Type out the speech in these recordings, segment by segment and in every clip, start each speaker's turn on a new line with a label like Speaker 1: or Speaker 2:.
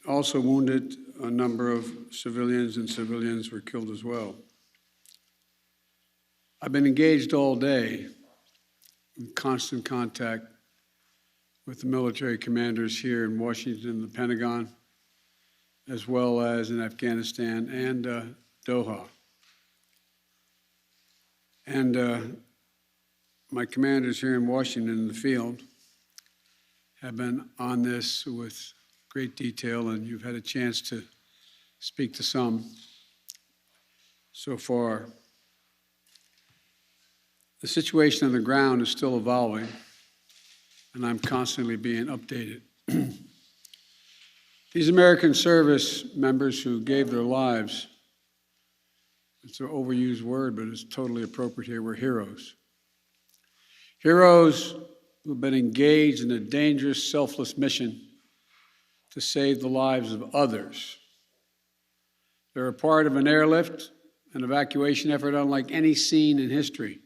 Speaker 1: also wounded a number of civilians, and civilians were killed as well. I've been engaged all day in constant contact with the military commanders here in Washington and the Pentagon, as well as in Afghanistan and Doha. And my commanders here in Washington in the field have been on this with great detail, and you've had a chance to speak to some so far. The situation on the ground is still evolving, and I'm constantly being updated. These American service members who gave their lives, it's an overused word, but it's totally appropriate here, were heroes. Heroes who've been engaged in a dangerous, selfless mission to save the lives of others. They're a part of an airlift, an evacuation effort unlike any seen in history,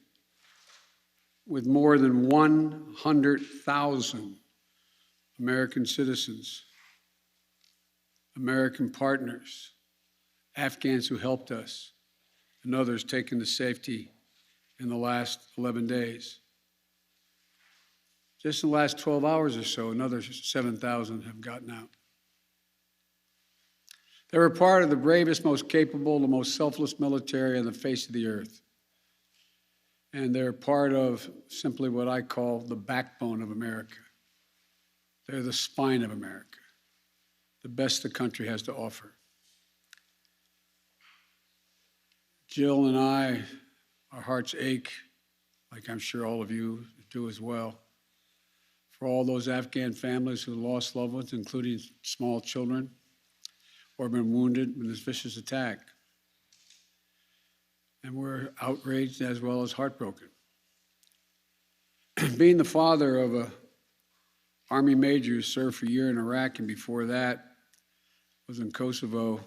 Speaker 1: with more than 100,000 American citizens, American partners, Afghans who helped us, and others taken to safety in the last 11 days. Just in the last 12 hours or so, another 7,000 have gotten out. They were part of the bravest, most capable, the most selfless military on the face of the earth. And they're part of simply what I call the backbone of America. They're the spine of America, the best the country has to offer. Jill and I, our hearts ache, like I'm sure all of you do as well, for all those Afghan families who lost loved ones, including small children, or been wounded in this vicious attack. And we're outraged as well as heartbroken. Being the father of an Army major who served for a year in Iraq, and before that was in Kosovo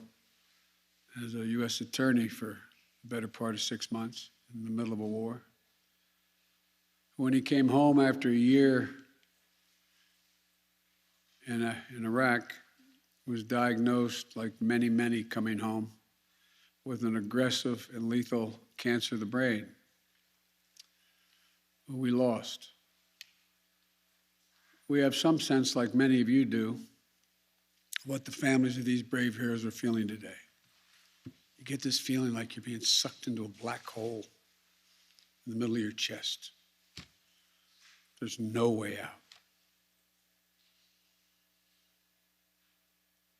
Speaker 1: as a U.S. attorney for the better part of 6 months in the middle of a war. When he came home after a year in Iraq, was diagnosed, like many, many coming home, with an aggressive and lethal cancer of the brain, who we lost. We have some sense, like many of you do, what the families of these brave heroes are feeling today. You get this feeling like you're being sucked into a black hole in the middle of your chest. There's no way out.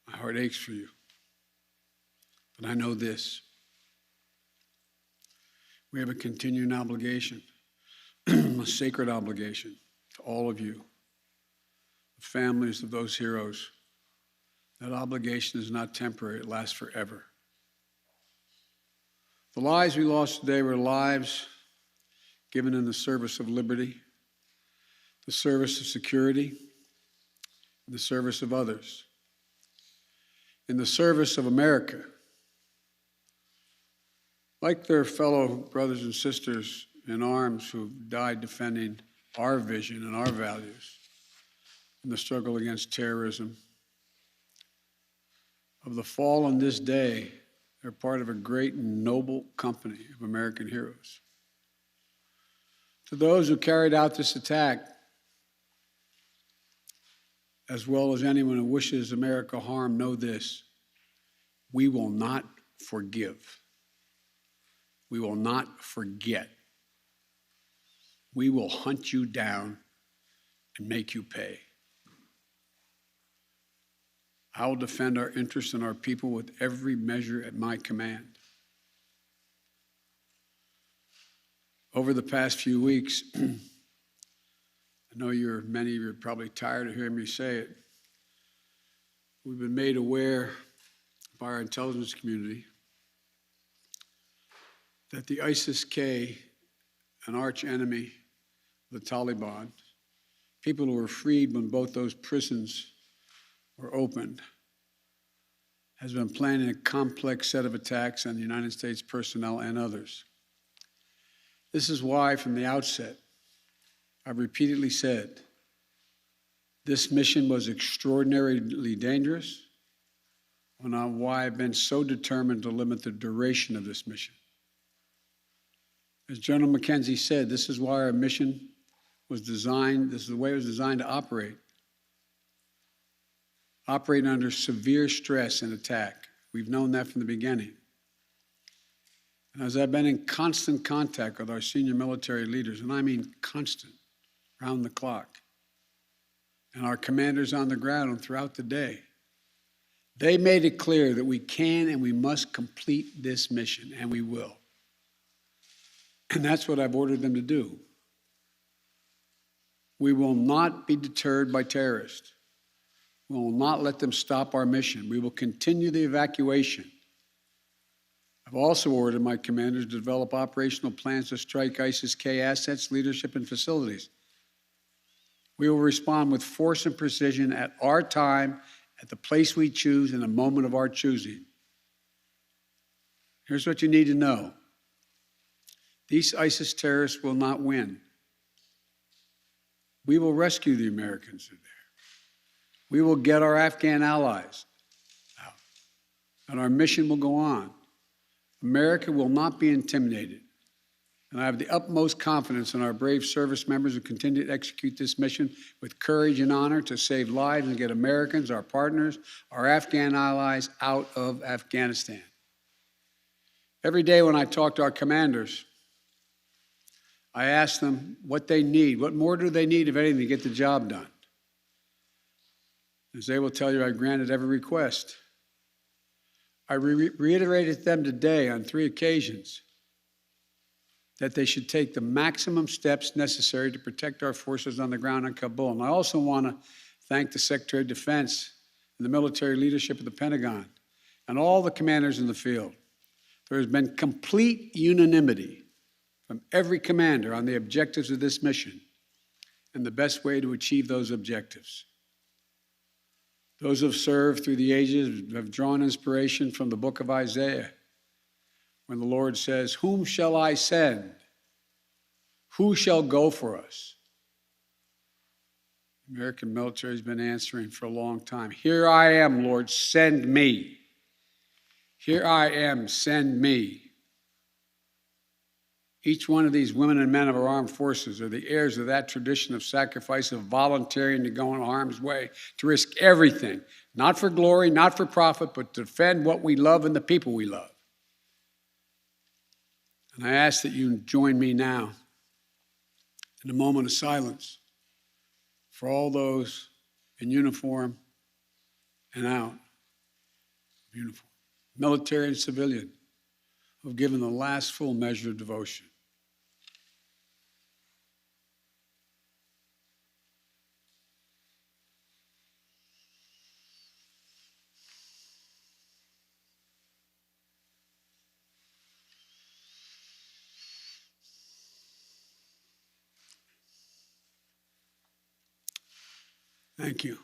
Speaker 1: My heart aches for you. But I know this. We have a continuing obligation, a sacred obligation to all of you, the families of those heroes. That obligation is not temporary, it lasts forever. The lives we lost today were lives given in the service of liberty, the service of security, and the service of others, in the service of America. Like their fellow brothers and sisters in arms who died defending our vision and our values in the struggle against terrorism. Of the fallen this day, they're part of a great and noble company of American heroes. To those who carried out this attack, as well as anyone who wishes America harm, know this: we will not forgive. We will not forget. We will hunt you down and make you pay. I will defend our interests and our people with every measure at my command. Over the past few weeks, I know many of you are probably tired of hearing me say it. We've been made aware by our intelligence community that the ISIS-K, an arch enemy of the Taliban, people who were freed when both those prisons were opened, has been planning a complex set of attacks on the United States personnel and others. This is why, from the outset, I've repeatedly said this mission was extraordinarily dangerous on why I've been so determined to limit the duration of this mission. As General McKenzie said, this is why our mission was designed, this is the way it was designed to operate. Operate under severe stress and attack. We've known that from the beginning. And as I've been in constant contact with our senior military leaders, and I mean constant, round the clock, and our commanders on the ground and throughout the day, they made it clear that we can and we must complete this mission, and we will. And that's what I've ordered them to do. We will not be deterred by terrorists. We will not let them stop our mission. We will continue the evacuation. I've also ordered my commanders to develop operational plans to strike ISIS-K assets, leadership, and facilities. We will respond with force and precision at our time, at the place we choose, in the moment of our choosing. Here's what you need to know. These ISIS terrorists will not win. We will rescue the Americans who are there. We will get our Afghan allies out, and our mission will go on. America will not be intimidated, and I have the utmost confidence in our brave service members who continue to execute this mission with courage and honor to save lives and get Americans, our partners, our Afghan allies out of Afghanistan. Every day when I talk to our commanders, I ask them what they need. What more do they need, if anything, to get the job done? As they will tell you, I granted every request. I reiterated to them today on 3 occasions that they should take the maximum steps necessary to protect our forces on the ground in Kabul. And I also want to thank the Secretary of Defense and the military leadership of the Pentagon and all the commanders in the field. There has been complete unanimity from every commander on the objectives of this mission and the best way to achieve those objectives. Those who have served through the ages have drawn inspiration from the book of Isaiah, when the Lord says, "Whom shall I send? Who shall go for us?" The American military has been answering for a long time. "Here I am, Lord, send me. Here I am, send me." Each one of these women and men of our armed forces are the heirs of that tradition of sacrifice, of volunteering to go in harm's way, to risk everything, not for glory, not for profit, but to defend what we love and the people we love. And I ask that you join me now in a moment of silence for all those in uniform and out of uniform, military and civilian, who have given the last full measure of devotion. Thank you.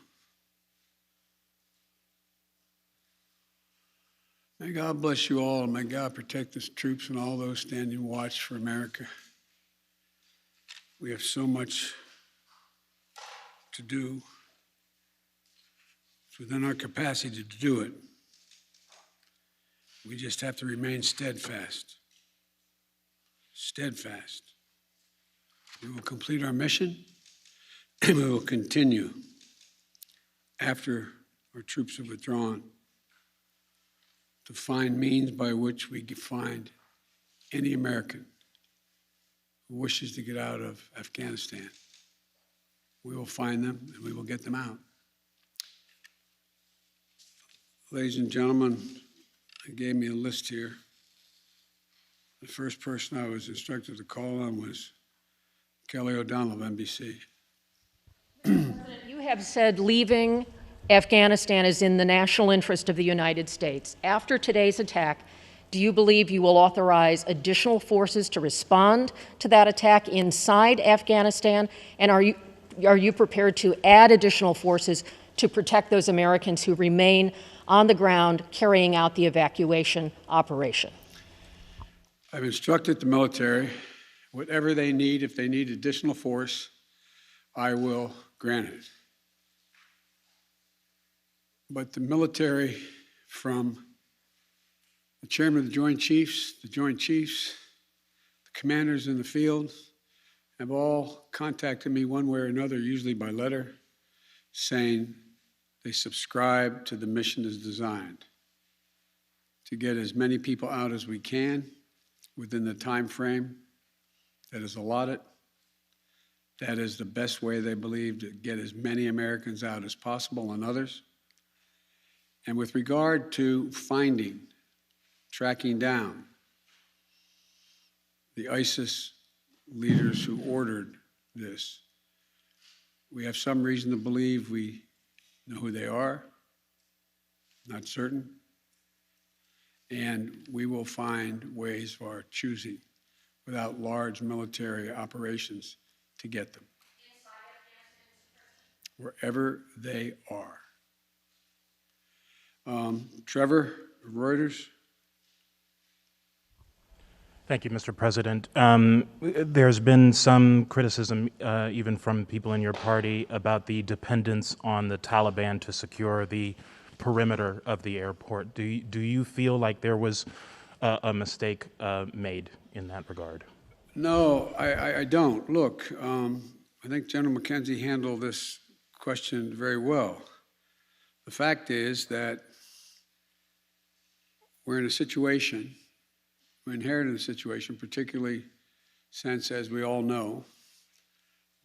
Speaker 1: May God bless you all, and may God protect the troops and all those standing watch for America. We have so much to do. It's within our capacity to do it. We just have to remain steadfast. Steadfast. We will complete our mission, and we will continue after our troops have withdrawn to find means by which we can find any American who wishes to get out of Afghanistan. We will find them and we will get them out. Ladies and gentlemen, they gave me a list here. The first person I was instructed to call on was Kelly O'Donnell of NBC.
Speaker 2: You have said leaving Afghanistan is in the national interest of the United States. After today's attack, do you believe you will authorize additional forces to respond to that attack inside Afghanistan? And are you prepared to add additional forces to protect those Americans who remain on the ground carrying out the evacuation operation?
Speaker 1: I've instructed the military, whatever they need, if they need additional force, I will grant it. But the military from the chairman of the Joint Chiefs, the commanders in the field have all contacted me one way or another, usually by letter, saying they subscribe to the mission as designed to get as many people out as we can within the time frame that is allotted. That is the best way, they believe, to get as many Americans out as possible and others. And with regard to finding, tracking down the ISIS leaders who ordered this, we have some reason to believe we know who they are, not certain, and we will find ways of our choosing without large military operations to get them wherever they are. Trevor, Reuters.
Speaker 3: Thank you, Mr. President. There's been some criticism, even from people in your party, about the dependence on the Taliban to secure the perimeter of the airport. Do you feel like there was a mistake made in that regard?
Speaker 1: No, I don't. Look, I think General McKenzie handled this question very well. The fact is that we're in a situation, we inherited a situation, particularly since, as we all know,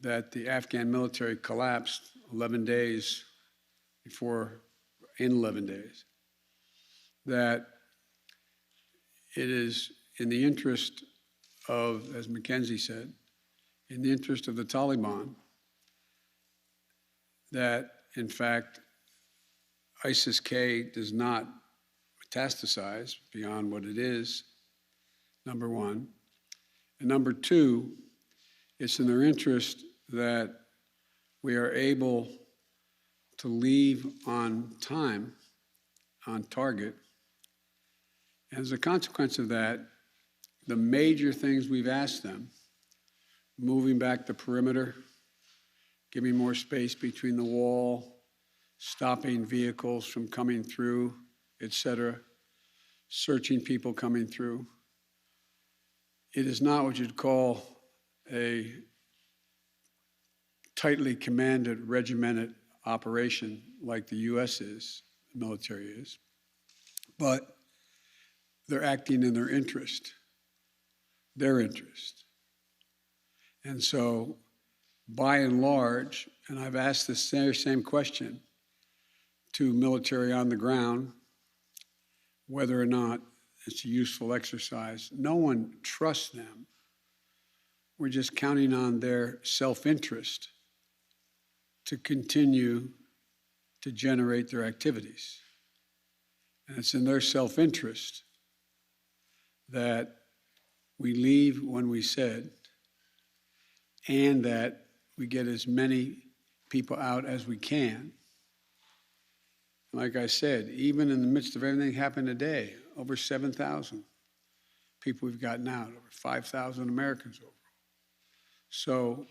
Speaker 1: that the Afghan military collapsed 11 days before, in 11 days, that it is in the interest of, as McKenzie said, in the interest of the Taliban, that in fact ISIS-K does not metastasize beyond what it is, number one. And number two, it's in their interest that we are able to leave on time, on target. And as a consequence of that, the major things we've asked them, moving back the perimeter, giving more space between the wall, stopping vehicles from coming through, etc., searching people coming through. It is not what you'd call a tightly commanded, regimented operation like the U.S. is, the military is, but they're acting in their interest. And so, by and large, and I've asked this same question to military on the ground, whether or not it's a useful exercise. No one trusts them. We're just counting on their self-interest to continue to generate their activities. And it's in their self-interest that we leave when we said, and that we get as many people out as we can. Like I said, even in the midst of everything that happened today, over 7,000 people we've gotten out, over 5,000 Americans overall. So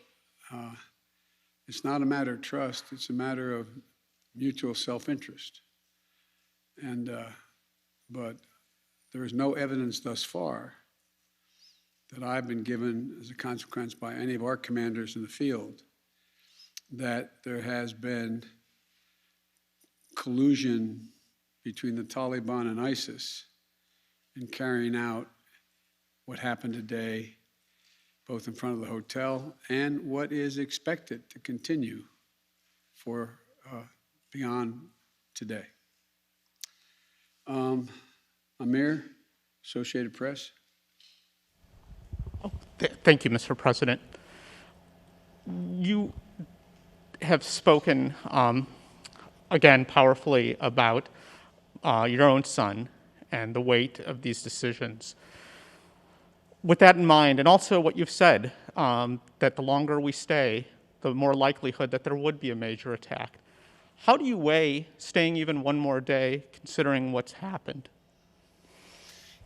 Speaker 1: it's not a matter of trust, it's a matter of mutual self-interest. And, but there is no evidence thus far that I've been given as a consequence by any of our commanders in the field that there has been collusion between the Taliban and ISIS in carrying out what happened today, both in front of the hotel and what is expected to continue for beyond today. Amir, Associated Press.
Speaker 4: Thank you, Mr. President. You have spoken, again, powerfully about your own son and the weight of these decisions. With that in mind, and also what you've said, that the longer we stay, the more likelihood that there would be a major attack. How do you weigh staying even one more day, considering what's happened?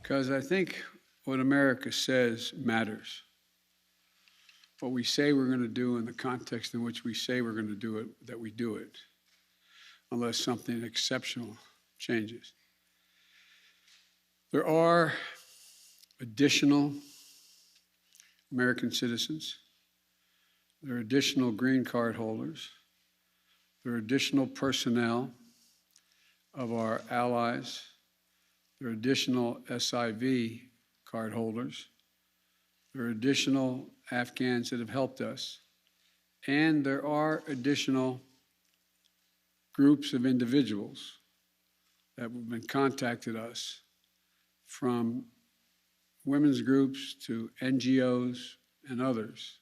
Speaker 1: Because I think what America says matters. What we say we're going to do in the context in which we say we're going to do it, that we do it, unless something exceptional changes. There are additional American citizens. There are additional green card holders. There are additional personnel of our allies. There are additional SIV card holders. There are additional Afghans that have helped us. And there are additional groups of individuals that have been contacted us, from women's groups to NGOs and others,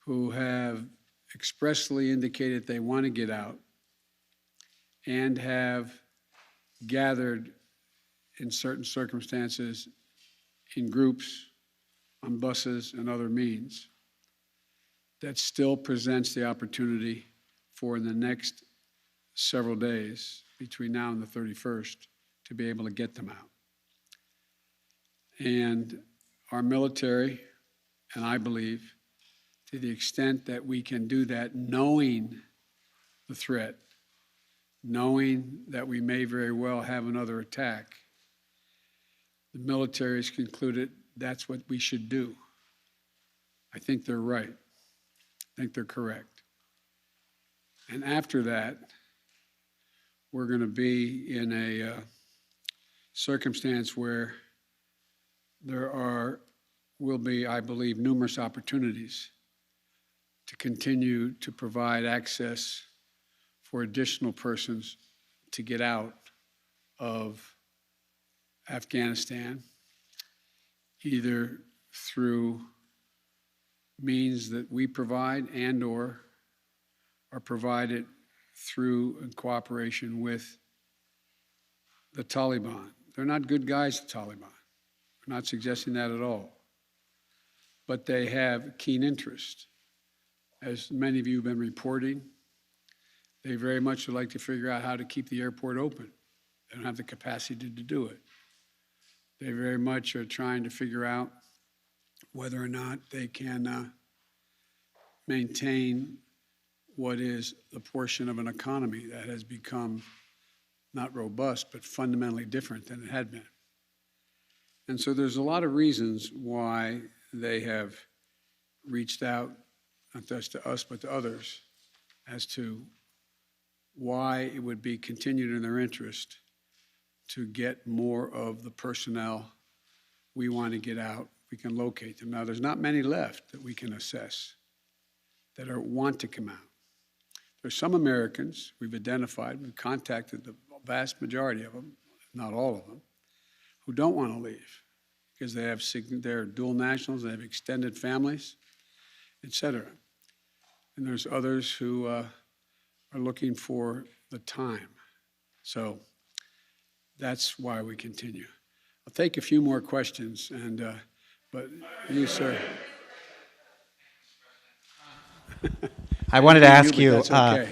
Speaker 1: who have expressly indicated they want to get out and have gathered in certain circumstances in groups, on buses and other means. That still presents the opportunity for in the next several days, between now and the 31st, to be able to get them out. And our military, and I believe, to the extent that we can do that, knowing the threat, knowing that we may very well have another attack, the military has concluded that's what we should do. I think they're right. I think they're correct. And after that, we're going to be in a circumstance where will be, I believe, numerous opportunities to continue to provide access for additional persons to get out of Afghanistan, either through means that we provide and or are provided through in cooperation with the Taliban. They're not good guys, the Taliban. We're not suggesting that at all. But they have keen interest. As many of you have been reporting, they very much would like to figure out how to keep the airport open. They don't have the capacity to do it. They very much are trying to figure out whether or not they can maintain what is the portion of an economy that has become not robust, but fundamentally different than it had been. And so there's a lot of reasons why they have reached out, not just to us, but to others, as to why it would be continued in their interest to get more of the personnel we want to get out. We can locate them. Now, there's not many left that we can assess that want to come out. There's some Americans we've identified, we've contacted the vast majority of them, not all of them, who don't want to leave because they're dual nationals, they have extended families, et cetera. And there's others who are looking for the time. So that's why we continue. I'll take a few more questions, but you, sir.
Speaker 5: I wanted to ask you,
Speaker 1: that's okay.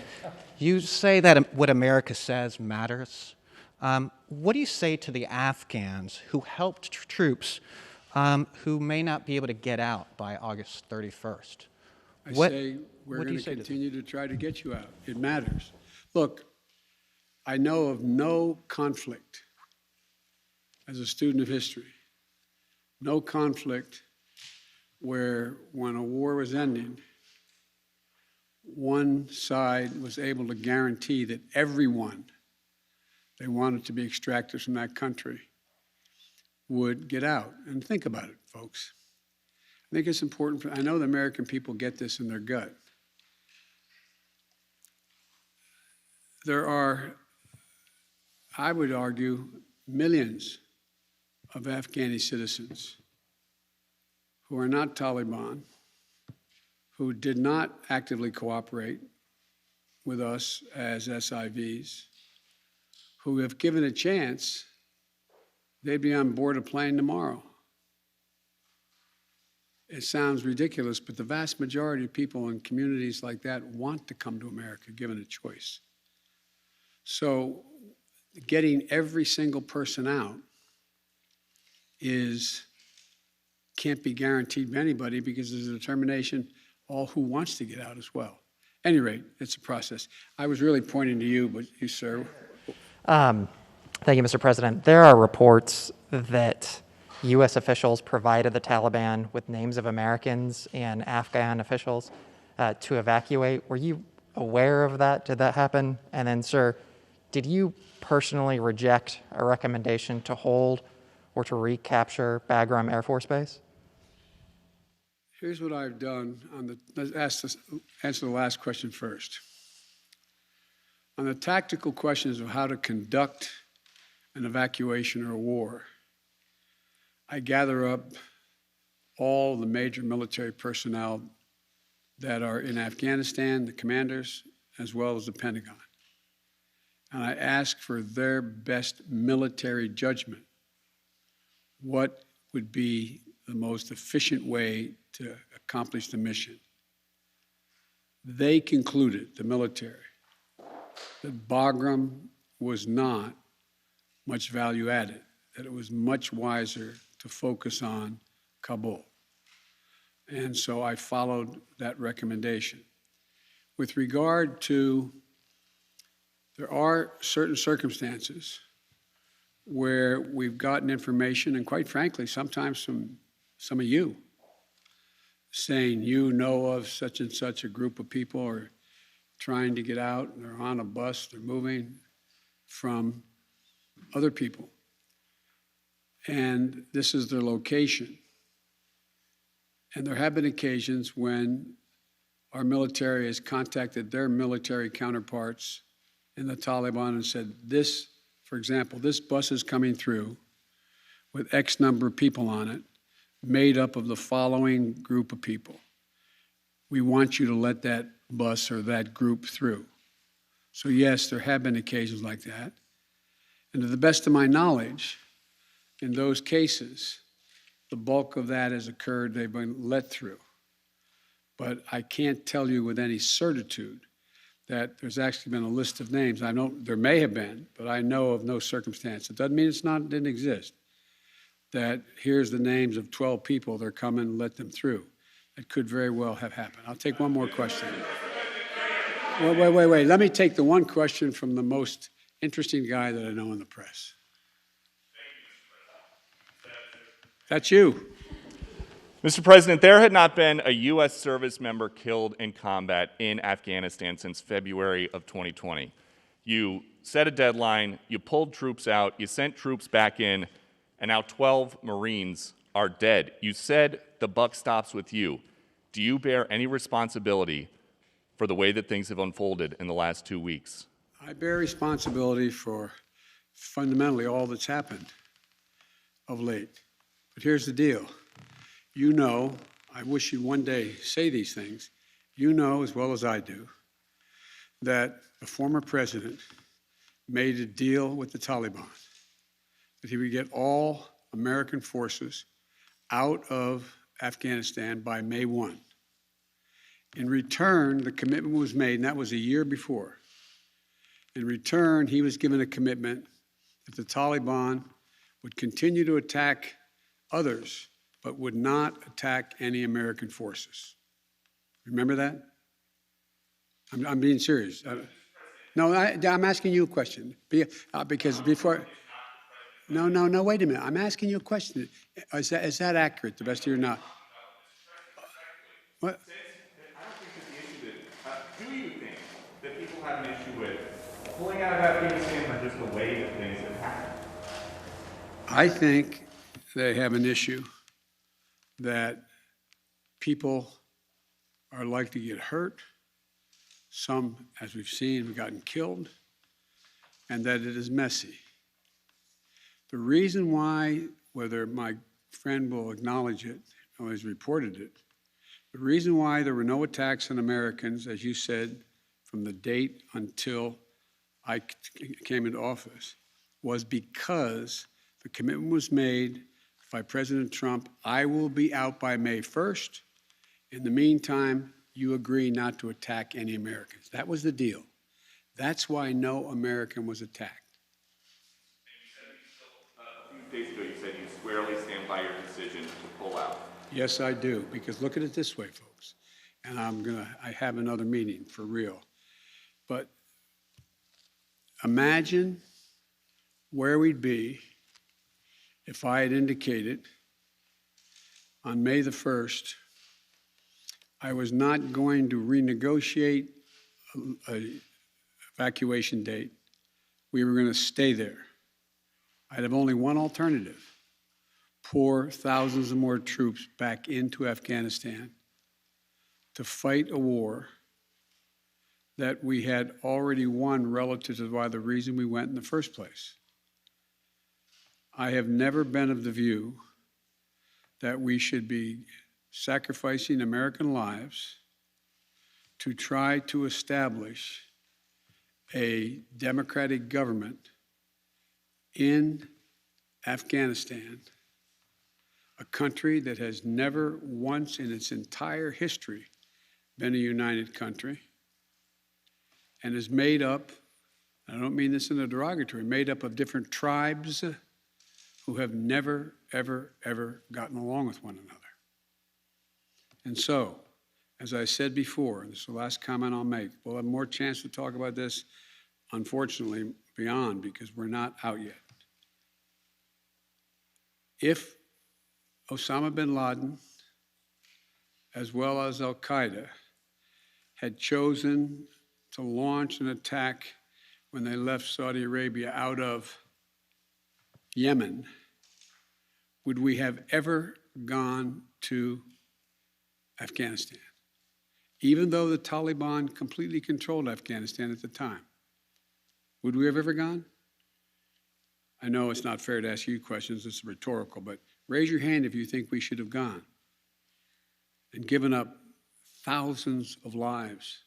Speaker 5: You say that what America says matters. What do you say to the Afghans who helped troops who may not be able to get out by August 31st?
Speaker 1: I say we're going to continue to try to get you out. It matters. Look, I know of no conflict, as a student of history, no conflict where when a war was ending, one side was able to guarantee that everyone they wanted to be extracted from that country would get out. And think about it, folks. I think it's important. I know the American people get this in their gut. There are, I would argue, millions of Afghani citizens who are not Taliban, who did not actively cooperate with us as SIVs, who, if given a chance, they'd be on board a plane tomorrow. It sounds ridiculous, but the vast majority of people in communities like that want to come to America, given a choice. So getting every single person out can't be guaranteed by anybody because there's a determination all who wants to get out as well. At any rate, it's a process. I was really pointing to you, but you, sir.
Speaker 5: Thank
Speaker 6: Thank you, Mr. President. There are reports that U.S. officials provided the Taliban with names of Americans and Afghan officials to evacuate. Were you aware of that? Did that happen? And then, sir, did you personally reject a recommendation to hold or to recapture Bagram Air Force Base?
Speaker 1: Here's what I've done let's answer the last question first. On the tactical questions of how to conduct an evacuation or a war, I gather up all the major military personnel that are in Afghanistan, the commanders, as well as the Pentagon. And I ask for their best military judgment. What would be the most efficient way to accomplish the mission? They concluded, the military, that Bagram was not much value added, that it was much wiser to focus on Kabul. And so I followed that recommendation. With regard to, there are certain circumstances where we've gotten information, and quite frankly, sometimes from some of you, saying you know of such and such a group of people are trying to get out, and they're on a bus, they're moving from other people. And this is their location. And there have been occasions when our military has contacted their military counterparts in the Taliban and said, this, for example, this bus is coming through with X number of people on it, made up of the following group of people. We want you to let that bus or that group through. So yes, there have been occasions like that. And to the best of my knowledge, in those cases, the bulk of that has occurred, they've been let through. But I can't tell you with any certitude that there's actually been a list of names. I know there may have been, but I know of no circumstance. It doesn't mean it didn't exist. That here's the names of 12 people, they're coming, let them through. It could very well have happened. I'll take one more question. Wait. Let me take the one question from the most interesting guy that I know in the press. That's you.
Speaker 7: Mr. President, there had not been a U.S. service member killed in combat in Afghanistan since February of 2020. You set a deadline, you pulled troops out, you sent troops back in, and now 12 Marines are dead. You said the buck stops with you. Do you bear any responsibility for the way that things have unfolded in the last 2 weeks?
Speaker 1: I bear responsibility for fundamentally all that's happened of late. But here's the deal. You know, I wish you'd one day say these things. You know as well as I do that the former president made a deal with the Taliban that he would get all American forces out of Afghanistan by May 1. In return, the commitment was made, and that was a year before. In return, he was given a commitment that the Taliban would continue to attack others, but would not attack any American forces. Remember that? I'm being serious. No, I'm asking you a question. Because before... No, wait a minute. I'm asking you a question. Is that accurate, to the best of your knowledge? What?
Speaker 7: I don't think that the issue that, do you think that people have an issue with pulling out of Afghanistan or just the way that things have happened?
Speaker 1: I think they have an issue that people are likely to get hurt. Some, as we've seen, have gotten killed, and that it is messy. The reason why, whether my friend will acknowledge it or has reported it, the reason why there were no attacks on Americans, as you said, from the date until I came into office, was because the commitment was made by President Trump, I will be out by May 1st. In the meantime, you agree not to attack any Americans. That was the deal. That's why no American was attacked.
Speaker 7: A few days ago, you said you squarely stand by your decision to pull out.
Speaker 1: Yes, I do, because look at it this way, folks, and I have another meeting for real. But imagine where we'd be if I had indicated on May the 1st I was not going to renegotiate an evacuation date. We were going to stay there. I'd have only one alternative: pour thousands of more troops back into Afghanistan to fight a war that we had already won relative to why the reason we went in the first place. I have never been of the view that we should be sacrificing American lives to try to establish a democratic government in Afghanistan, a country that has never once in its entire history been a united country and is made up, I don't mean this in a derogatory, made up of different tribes who have never, ever, ever gotten along with one another. And so, as I said before, and this is the last comment I'll make, we'll have more chance to talk about this, unfortunately, beyond, because we're not out yet. If Osama bin Laden, as well as al-Qaeda, had chosen to launch an attack when they left Saudi Arabia out of Yemen, would we have ever gone to Afghanistan? Even though the Taliban completely controlled Afghanistan at the time, would we have ever gone? I know it's not fair to ask you questions, it's rhetorical, but raise your hand if you think we should have gone and given up thousands of lives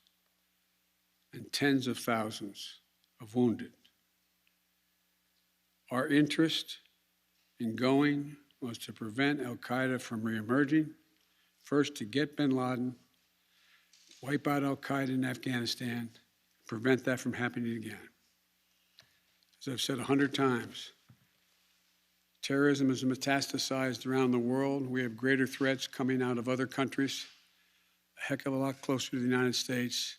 Speaker 1: and tens of thousands of wounded. Our interest in going was to prevent al-Qaeda from reemerging, first to get bin Laden, wipe out al-Qaeda in Afghanistan, prevent that from happening again. As I've said 100 times, terrorism is metastasized around the world. We have greater threats coming out of other countries, a heck of a lot closer to the United States.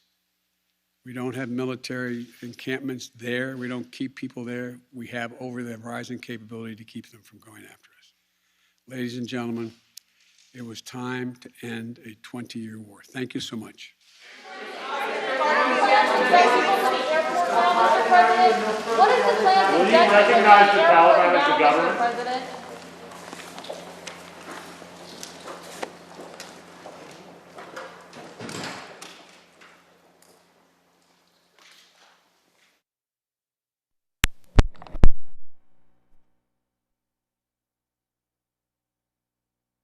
Speaker 1: We don't have military encampments there. We don't keep people there. We have over-the-horizon capability to keep them from going after us. Ladies and gentlemen, it was time to end a 20-year war. Thank you so much.
Speaker 8: What is the plan to recognize the Taliban as the government?